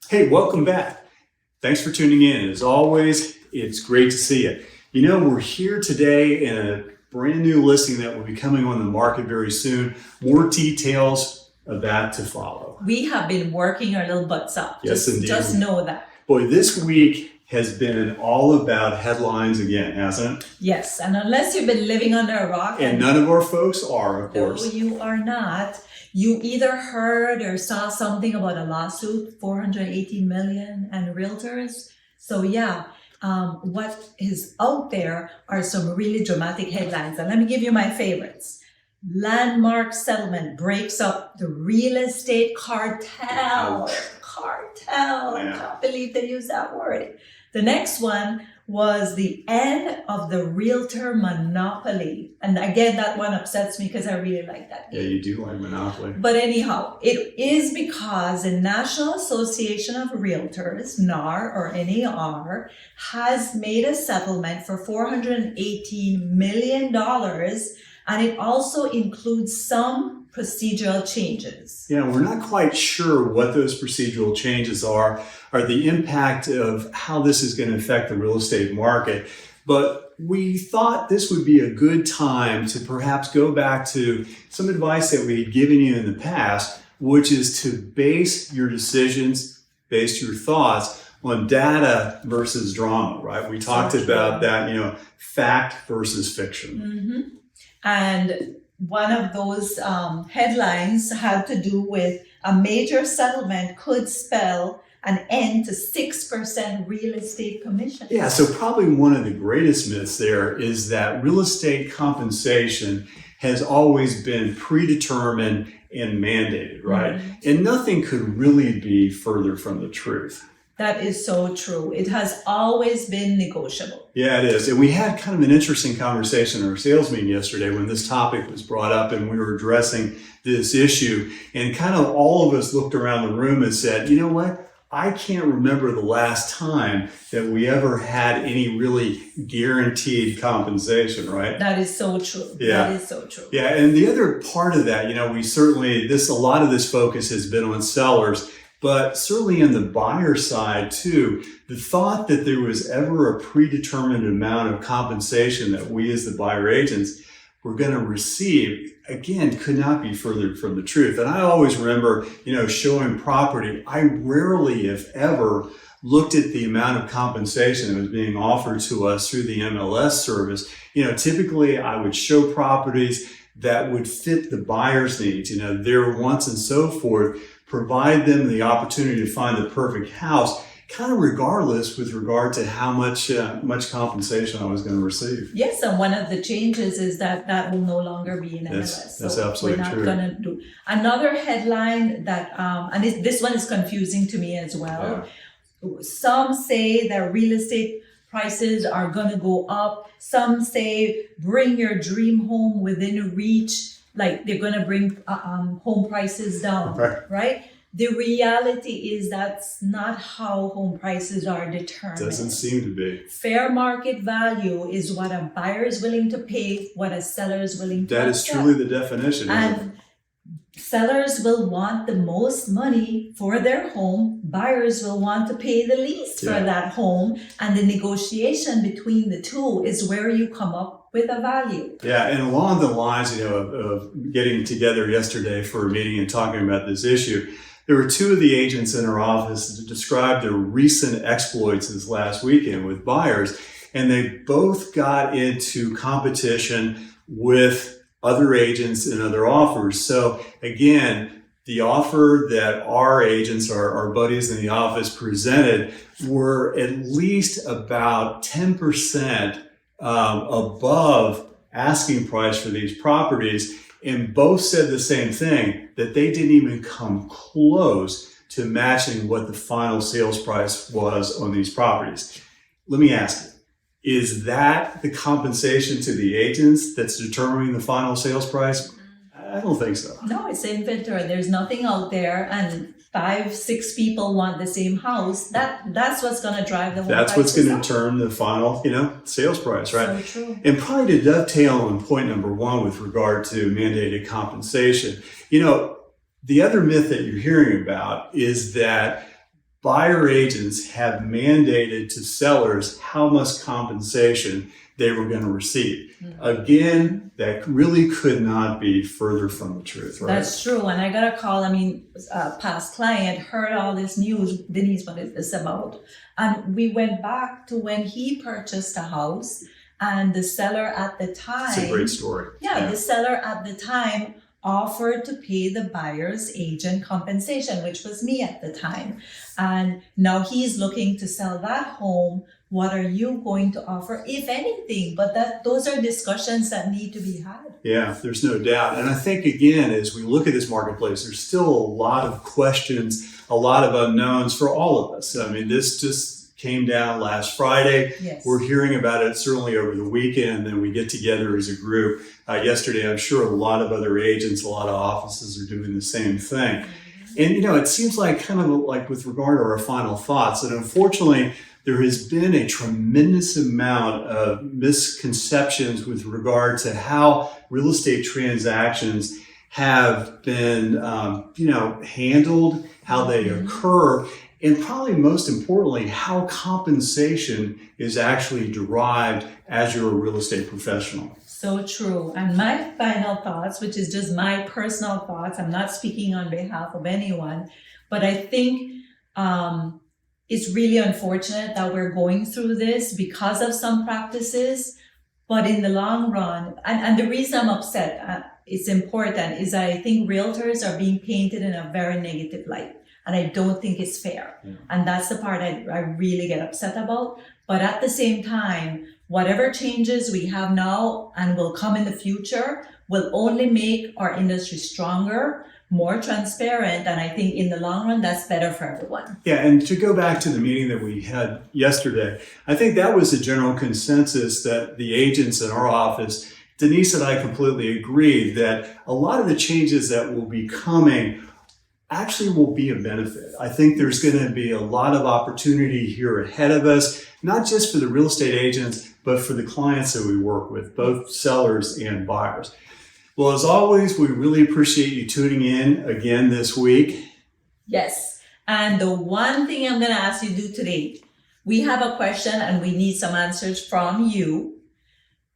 Hey, welcome back. Thanks for tuning in. As always, it's great to see you. You know, we're here today in a brand new listing that will be coming on the market very soon. More details of that to follow. We have been working our little butts up. Yes, indeed. Just know that. Boy, this week has been all about headlines again, hasn't it? Yes, and unless you've been living under a rock. And none of our folks are, of course. No, you are not. You either heard or saw something about a lawsuit, $418 million, and realtors. So yeah, what is out there are some really dramatic headlines. And let me give you my favorites. Landmark settlement breaks up the real estate cartel. Ouch. Cartel. Yeah. I can't believe they used that word. The next one was the end of the realtor monopoly. And again, that one upsets me because I really like that game. Yeah, you do like Monopoly. But anyhow, it is because the National Association of Realtors, NAR or NAR, has made a settlement for $418 million, and it also includes some procedural changes. Yeah, we're not quite sure what those procedural changes are, or the impact of how this is going to affect the real estate market. But we thought this would be a good time to perhaps go back to some advice that we had given you in the past, which is to base your decisions, base your thoughts on data versus drama, right? We talked about that, fact versus fiction. Mm-hmm. And one of those headlines had to do with a major settlement could spell an end to 6% real estate commission. Yeah, so probably one of the greatest myths there is that real estate compensation has always been predetermined and mandated, right? Mm-hmm. And nothing could really be further from the truth. That is so true. It has always been negotiable. Yeah, it is. And we had kind of an interesting conversation in our sales meeting yesterday when this topic was brought up and we were addressing this issue. And kind of all of us looked around the room and said, you know what? I can't remember the last time that we ever had any really guaranteed compensation, right? That is so true. Yeah. That is so true. Yeah. And the other part of that, we certainly, a lot of this focus has been on sellers. But certainly on the buyer side too, the thought that there was ever a predetermined amount of compensation that we as the buyer agents were going to receive, again, could not be further from the truth. And I always remember, showing property, I rarely, if ever, looked at the amount of compensation that was being offered to us through the MLS service. Typically I would show properties that would fit the buyer's needs, their wants and so forth, provide them the opportunity to find the perfect house, kind of regardless with regard to how much compensation I was going to receive. Yes, and one of the changes is that will no longer be in MLS. That's absolutely true. We're not going to do. Another headline that, and this one is confusing to me as well. Yeah. Some say that real estate prices are going to go up. Some say bring your dream home within reach. Like they're going to bring home prices down, right? The reality is that's not how home prices are determined. Doesn't seem to be. Fair market value is what a buyer is willing to pay, what a seller is willing to accept. That is truly the definition. And sellers will want the most money for their home. Buyers will want to pay the least for that home. And the negotiation between the two is where you come up with a value. Yeah, and along the lines, of getting together yesterday for a meeting and talking about this issue, there were two of the agents in our office that described their recent exploits this last weekend with buyers, and they both got into competition with other agents and other offers. So again, the offer that our agents, our buddies in the office presented were at least about 10% above asking price for these properties, and both said the same thing, that they didn't even come close to matching what the final sales price was on these properties. Let me ask you, is that the compensation to the agents that's determining the final sales price? I don't think so. No, it's the inventory. There's nothing out there, and 5-6 people want the same house. That's what's going to drive the whole. That's what's going to determine the final, sales price, right? So true. And probably to dovetail on point number one with regard to mandated compensation, the other myth that you're hearing about is that buyer agents have mandated to sellers how much compensation they were going to receive. Again, that really could not be further from the truth, right? That's true. And I got a call, a past client heard all this news. Denise, what is this about? And we went back to when he purchased a house, and the seller at the time. It's a great story. Yeah, the seller at the time offered to pay the buyer's agent compensation, which was me at the time. And now he's looking to sell that home. What are you going to offer, if anything? But those are discussions that need to be had. Yeah, there's no doubt. And I think, again, as we look at this marketplace, there's still a lot of questions, a lot of unknowns for all of us. I mean, this just came down last Friday. Yes. We're hearing about it certainly over the weekend, and we get together as a group. Yesterday, I'm sure a lot of other agents, a lot of offices are doing the same thing. And, it seems like kind of like with regard to our final thoughts, that unfortunately, there has been a tremendous amount of misconceptions with regard to how real estate transactions have been, handled, how they occur, and probably most importantly, how compensation is actually derived as you're a real estate professional. So true. And my final thoughts, which is just my personal thoughts, I'm not speaking on behalf of anyone, but I think it's really unfortunate that we're going through this because of some practices. But in the long run, and the reason I'm upset, it's important, is I think realtors are being painted in a very negative light. And I don't think it's fair. Yeah. And that's the part I really get upset about. But at the same time, whatever changes we have now and will come in the future will only make our industry stronger, more transparent, and I think in the long run, that's better for everyone. Yeah, and to go back to the meeting that we had yesterday, I think that was a general consensus that the agents in our office, Denise and I completely agreed that a lot of the changes that will be coming actually will be a benefit. I think there's going to be a lot of opportunity here ahead of us, not just for the real estate agents, but for the clients that we work with, both sellers and buyers. Well, as always, we really appreciate you tuning in again this week. Yes. And the one thing I'm going to ask you to do today, we have a question and we need some answers from you.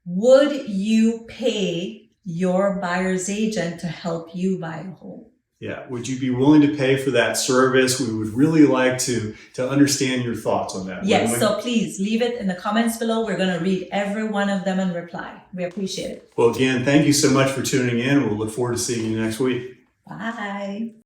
Would you pay your buyer's agent to help you buy a home? Yeah. Would you be willing to pay for that service? We would really like to understand your thoughts on that. Yes. So please leave it in the comments below. We're going to read every one of them and reply. We appreciate it. Well, again, thank you so much for tuning in. We'll look forward to seeing you next week. Bye.